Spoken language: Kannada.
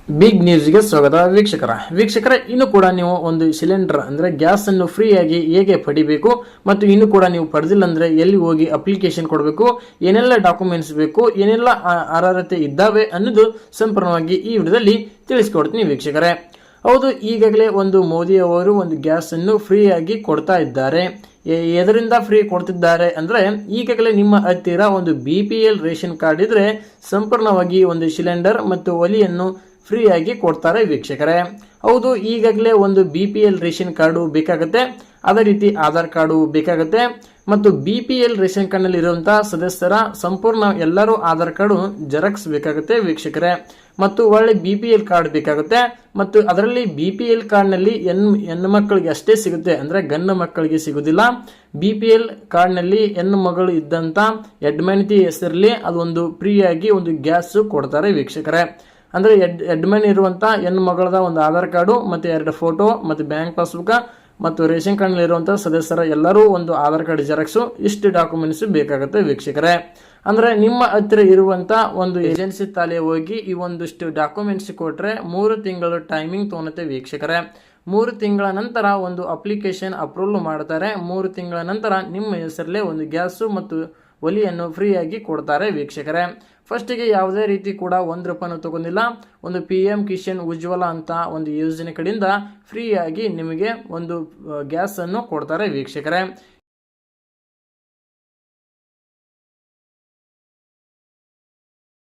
ಬಿಗ್ ನ್ಯೂಸ್ಗೆ ಸ್ವಾಗತ ವೀಕ್ಷಕರ ಇನ್ನು ಕೂಡ ನೀವು ಒಂದು ಸಿಲಿಂಡರ್ ಅಂದ್ರೆ ಗ್ಯಾಸ್ ಅನ್ನು ಫ್ರೀ ಆಗಿ ಹೇಗೆ ಪಡಿಬೇಕು ಮತ್ತು ಇನ್ನು ಕೂಡ ನೀವು ಪಡೆದಿಲ್ಲ ಅಂದ್ರೆ ಎಲ್ಲಿ ಹೋಗಿ ಅಪ್ಲಿಕೇಶನ್ ಕೊಡಬೇಕು, ಏನೆಲ್ಲ ಡಾಕ್ಯುಮೆಂಟ್ಸ್ ಬೇಕು, ಏನೆಲ್ಲ ಅರ್ಹತೆ ಇದ್ದಾವೆ ಅನ್ನೋದು ಸಂಪೂರ್ಣವಾಗಿ ಈ ವಿಡಿಯೋದಲ್ಲಿ ತಿಳಿಸ್ಕೊಡ್ತೀನಿ ವೀಕ್ಷಕರೇ. ಹೌದು, ಈಗಾಗಲೇ ಒಂದು ಮೋದಿ ಅವರು ಒಂದು ಗ್ಯಾಸ್ ಅನ್ನು ಫ್ರೀ ಆಗಿ ಕೊಡ್ತಾ ಇದ್ದಾರೆ. ಎದರಿಂದ ಫ್ರೀ ಕೊಡ್ತಿದ್ದಾರೆ ಅಂದ್ರೆ ಈಗಾಗಲೇ ನಿಮ್ಮ ಹತ್ತಿರ ಒಂದು BPL ರೇಷನ್ ಕಾರ್ಡ್ ಇದ್ರೆ ಸಂಪೂರ್ಣವಾಗಿ ಒಂದು ಸಿಲಿಂಡರ್ ಮತ್ತು ಒಲಿಯನ್ನು ಫ್ರೀ ಆಗಿ ಕೊಡ್ತಾರೆ ವೀಕ್ಷಕರೇ. ಹೌದು, ಈಗಾಗಲೇ ಒಂದು BPL ರೇಷನ್ ಕಾರ್ಡು ಬೇಕಾಗುತ್ತೆ, ಅದೇ ರೀತಿ ಆಧಾರ್ ಕಾರ್ಡು ಬೇಕಾಗುತ್ತೆ ಮತ್ತು BPL ರೇಷನ್ ಕಾರ್ಡ್ ನಲ್ಲಿ ಇರುವಂತಹ ಸದಸ್ಯರ ಸಂಪೂರ್ಣ ಎಲ್ಲರೂ ಆಧಾರ್ ಕಾರ್ಡು ಜೆರಾಕ್ಸ್ ಬೇಕಾಗುತ್ತೆ ವೀಕ್ಷಕರೇ. ಮತ್ತು ಒಳ್ಳೆ BPL ಕಾರ್ಡ್ ಬೇಕಾಗುತ್ತೆ ಮತ್ತು ಅದರಲ್ಲಿ BPL ಕಾರ್ಡ್ ನಲ್ಲಿ ಹೆಣ್ಣು ಮಕ್ಕಳಿಗೆ ಅಷ್ಟೇ ಸಿಗುತ್ತೆ, ಅಂದ್ರೆ ಗಂಡು ಮಕ್ಕಳಿಗೆ ಸಿಗುದಿಲ್ಲ. BPL ಕಾರ್ಡ್ ನಲ್ಲಿ ಹೆಣ್ಣು ಮಗಳು ಇದ್ದಂತ ಯಜಮಾನತಿ ಹೆಸರಲ್ಲಿ ಅದೊಂದು ಫ್ರೀ ಆಗಿ ಒಂದು ಗ್ಯಾಸ್ ಕೊಡ್ತಾರೆ ವೀಕ್ಷಕರೇ. ಅಂದ್ರೆ ಯಜಮಾನಿ ಇರುವಂತ ಹೆಣ್ಣು ಮಗಳದ ಒಂದು ಆಧಾರ್ ಕಾರ್ಡು ಮತ್ತೆ 2 ಫೋಟೋ ಮತ್ತೆ ಬ್ಯಾಂಕ್ ಪಾಸ್ಬುಕ್ ಮತ್ತು ರೇಷನ್ ಕಾರ್ಡ್ ನಲ್ಲಿ ಇರುವಂತಹ ಸದಸ್ಯರ ಎಲ್ಲರೂ ಒಂದು ಆಧಾರ್ ಕಾರ್ಡ್ ಜೆರಾಕ್ಸ್, ಇಷ್ಟು ಡಾಕ್ಯುಮೆಂಟ್ಸ್ ಬೇಕಾಗುತ್ತೆ ವೀಕ್ಷಕರೇ. ಅಂದ್ರೆ ನಿಮ್ಮ ಹತ್ತಿರ ಇರುವಂತ ಒಂದು ಏಜೆನ್ಸಿ ತಾಲೆ ಹೋಗಿ ಈ ಒಂದಿಷ್ಟು ಡಾಕ್ಯುಮೆಂಟ್ಸ್ ಕೊಟ್ರೆ 3 ತಿಂಗಳು ಟೈಮಿಂಗ್ ತಗೊಳುತ್ತೆ ವೀಕ್ಷಕರೇ. 3 ತಿಂಗಳ ನಂತರ ಒಂದು ಅಪ್ಲಿಕೇಶನ್ ಅಪ್ರೂವಲ್ ಮಾಡ್ತಾರೆ. 3 ತಿಂಗಳ ನಂತರ ನಿಮ್ಮ ಹೆಸರಲ್ಲೇ ಒಂದು ಗ್ಯಾಸ್ ಮತ್ತು ಒಲಿಯನ್ನು ಫ್ರೀ ಆಗಿ ಕೊಡ್ತಾರೆ ವೀಕ್ಷಕರೇ. ಫಸ್ಟಿಗೆ ಯಾವುದೇ ರೀತಿ ಕೂಡ 1 ರೂಪಾಯಿನೂ ತಗೊಂಡಿಲ್ಲ. ಒಂದು PM ಕಿಸಾನ್ ಉಜ್ವಲ ಅಂತ ಒಂದು ಯೋಜನೆ ಕಡೆಯಿಂದ ಫ್ರೀ ಆಗಿ ನಿಮಗೆ ಒಂದು ಗ್ಯಾಸ್ ಅನ್ನು ಕೊಡ್ತಾರೆ ವೀಕ್ಷಕರೇ.